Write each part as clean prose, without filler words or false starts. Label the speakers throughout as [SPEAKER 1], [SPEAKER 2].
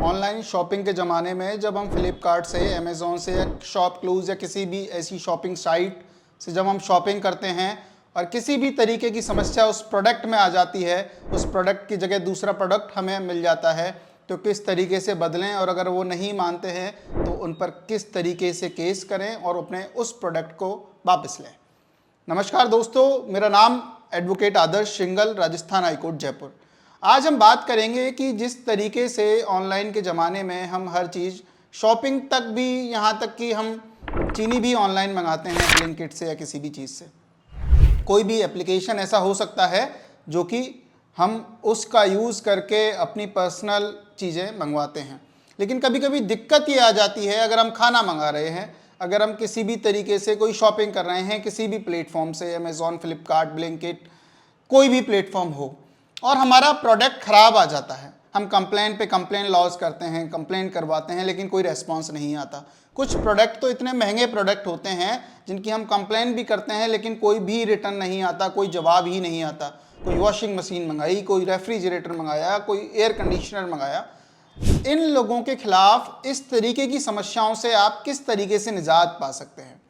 [SPEAKER 1] Online shopping के ज़माने में जब हम फ्लिपकार्ट से, अमेज़ॉन से या शॉप क्लूज़ या किसी भी ऐसी शॉपिंग साइट से जब हम शॉपिंग करते हैं और किसी भी तरीके की समस्या उस प्रोडक्ट में आ जाती है, उस प्रोडक्ट की जगह दूसरा प्रोडक्ट हमें मिल जाता है, तो किस तरीके से बदलें और अगर वो नहीं मानते हैं तो उन पर किस तरीके से केस करें और अपने उस प्रोडक्ट को वापस लें। नमस्कार दोस्तों, मेरा नाम एडवोकेट आदर्श सिंगल, राजस्थान हाईकोर्ट जयपुर। आज हम बात करेंगे कि जिस तरीके से ऑनलाइन के ज़माने में हम हर चीज़ शॉपिंग तक भी, यहाँ तक कि हम चीनी भी ऑनलाइन मंगाते हैं ब्लिंकिट से या किसी भी चीज़ से। कोई भी एप्लीकेशन ऐसा हो सकता है जो कि हम उसका यूज़ करके अपनी पर्सनल चीज़ें मंगवाते हैं, लेकिन कभी कभी दिक्कत ये आ जाती है, अगर हम खाना मंगा रहे हैं, अगर हम किसी भी तरीके से कोई शॉपिंग कर रहे हैं किसी भी प्लेटफॉर्म से, अमेज़ॉन, फ्लिपकार्ट, ब्लिंकिट, कोई भी प्लेटफॉर्म हो, और हमारा प्रोडक्ट ख़राब आ जाता है, हम कंप्लेन पे कंप्लेन लॉन्च करते हैं, कंप्लेन करवाते हैं, लेकिन कोई रेस्पॉन्स नहीं आता। कुछ प्रोडक्ट तो इतने महंगे प्रोडक्ट होते हैं जिनकी हम कंप्लेन भी करते हैं लेकिन कोई भी रिटर्न नहीं आता, कोई जवाब ही नहीं आता। कोई वॉशिंग मशीन मंगाई, कोई रेफ्रिजरेटर मंगाया, कोई एयर कंडीशनर मंगाया। इन लोगों के खिलाफ इस तरीके की समस्याओं से आप किस तरीके से निजात पा सकते हैं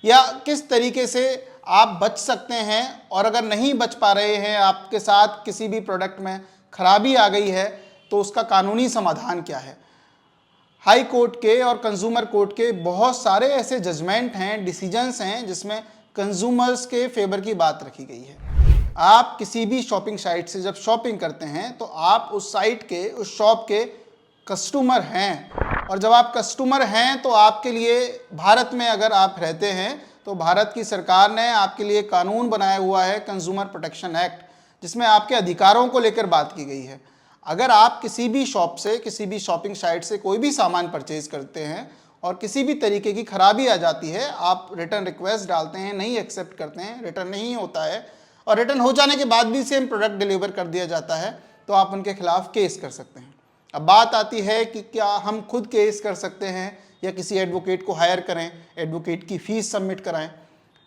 [SPEAKER 1] या किस तरीके से आप बच सकते हैं, और अगर नहीं बच पा रहे हैं, आपके साथ किसी भी प्रोडक्ट में खराबी आ गई है, तो उसका कानूनी समाधान क्या है। हाई कोर्ट के और कंज्यूमर कोर्ट के बहुत सारे ऐसे जजमेंट हैं, डिसीजंस हैं जिसमें कंज्यूमर्स के फेवर की बात रखी गई है। आप किसी भी शॉपिंग साइट से जब शॉपिंग करते हैं तो आप उस साइट के, उस शॉप के कस्टमर हैं, और जब आप कस्टमर हैं तो आपके लिए, भारत में अगर आप रहते हैं तो भारत की सरकार ने आपके लिए कानून बनाया हुआ है, कंज्यूमर प्रोटेक्शन एक्ट, जिसमें आपके अधिकारों को लेकर बात की गई है। अगर आप किसी भी शॉप से, किसी भी शॉपिंग साइट से कोई भी सामान परचेज करते हैं और किसी भी तरीके की खराबी आ जाती है, आप रिटर्न रिक्वेस्ट डालते हैं, नहीं एक्सेप्ट करते हैं, रिटर्न नहीं होता है, और रिटर्न हो जाने के बाद भी सेम प्रोडक्ट डिलीवर कर दिया जाता है, तो आप उनके खिलाफ केस कर सकते हैं। अब बात आती है कि क्या हम खुद केस कर सकते हैं या किसी एडवोकेट को हायर करें, एडवोकेट की फ़ीस सबमिट कराएं।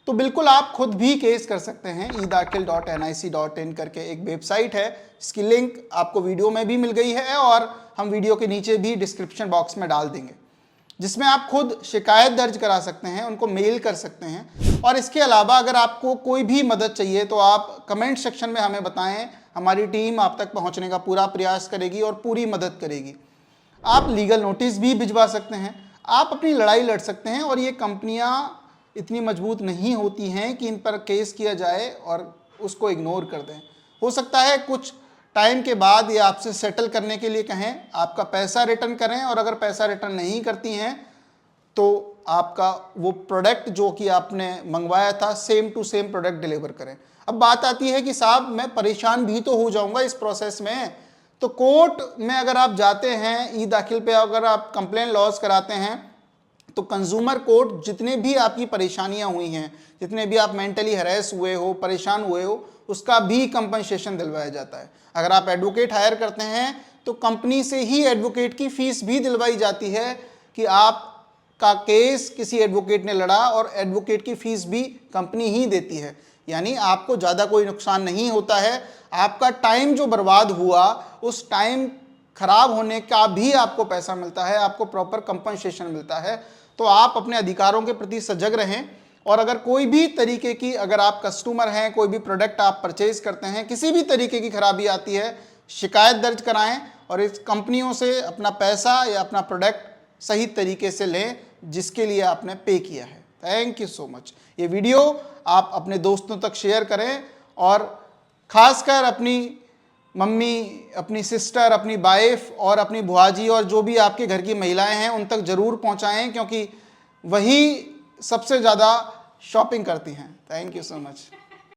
[SPEAKER 1] तो बिल्कुल आप खुद भी केस कर सकते हैं। eDakhil.nic.in करके एक वेबसाइट है, इसकी लिंक आपको वीडियो में भी मिल गई है और हम वीडियो के नीचे भी डिस्क्रिप्शन बॉक्स में डाल देंगे, जिसमें आप खुद शिकायत दर्ज करा सकते हैं, उनको मेल कर सकते हैं। और इसके अलावा अगर आपको कोई भी मदद चाहिए तो आप कमेंट सेक्शन में हमें बताएं, हमारी टीम आप तक पहुंचने का पूरा प्रयास करेगी और पूरी मदद करेगी। आप लीगल नोटिस भी भिजवा सकते हैं, आप अपनी लड़ाई लड़ सकते हैं, और ये कंपनियां इतनी मजबूत नहीं होती हैं कि इन पर केस किया जाए और उसको इग्नोर कर दें। हो सकता है कुछ टाइम के बाद ये आपसे सेटल करने के लिए कहें, आपका पैसा रिटर्न करें, और अगर पैसा रिटर्न नहीं करती हैं तो आपका वो प्रोडक्ट जो कि आपने मंगवाया था, same to same product deliver करें। अब बात आती है कि साहब मैं परेशान भी तो हो जाऊंगा इस प्रोसेस में, तो कोर्ट में अगर आप जाते हैं, eDakhil पे अगर आप कंप्लेन लॉन्च कराते हैं, तो कंज्यूमर कोर्ट जितने भी आपकी परेशानियां हुई हैं, जितने भी आप मेंटली हरेस हुए हो, परेशान हुए हो, उसका भी कंपनसेशन दिलवाया जाता है। अगर आप एडवोकेट हायर करते हैं तो कंपनी से ही एडवोकेट की फ़ीस भी दिलवाई जाती है कि आपका केस किसी एडवोकेट ने लड़ा, और एडवोकेट की फ़ीस भी कंपनी ही देती है। यानी आपको ज़्यादा कोई नुकसान नहीं होता है। आपका टाइम जो बर्बाद हुआ, उस टाइम खराब होने का भी आपको पैसा मिलता है, आपको प्रॉपर कंपनसेशन मिलता है। तो आप अपने अधिकारों के प्रति सजग रहें, और अगर कोई भी तरीके की, अगर आप कस्टमर हैं, कोई भी प्रोडक्ट आप परचेज करते हैं, किसी भी तरीके की खराबी आती है, शिकायत दर्ज कराएं और इस कंपनियों से अपना पैसा या अपना प्रोडक्ट सही तरीके से लें जिसके लिए आपने पे किया है। Thank you so much. ये वीडियो आप अपने दोस्तों तक शेयर करें, और ख़ासकर अपनी मम्मी, अपनी सिस्टर, अपनी वाइफ और अपनी बुआजी और जो भी आपके घर की महिलाएं हैं उन तक ज़रूर पहुंचाएं, क्योंकि वही सबसे ज़्यादा शॉपिंग करती हैं। Thank you so much.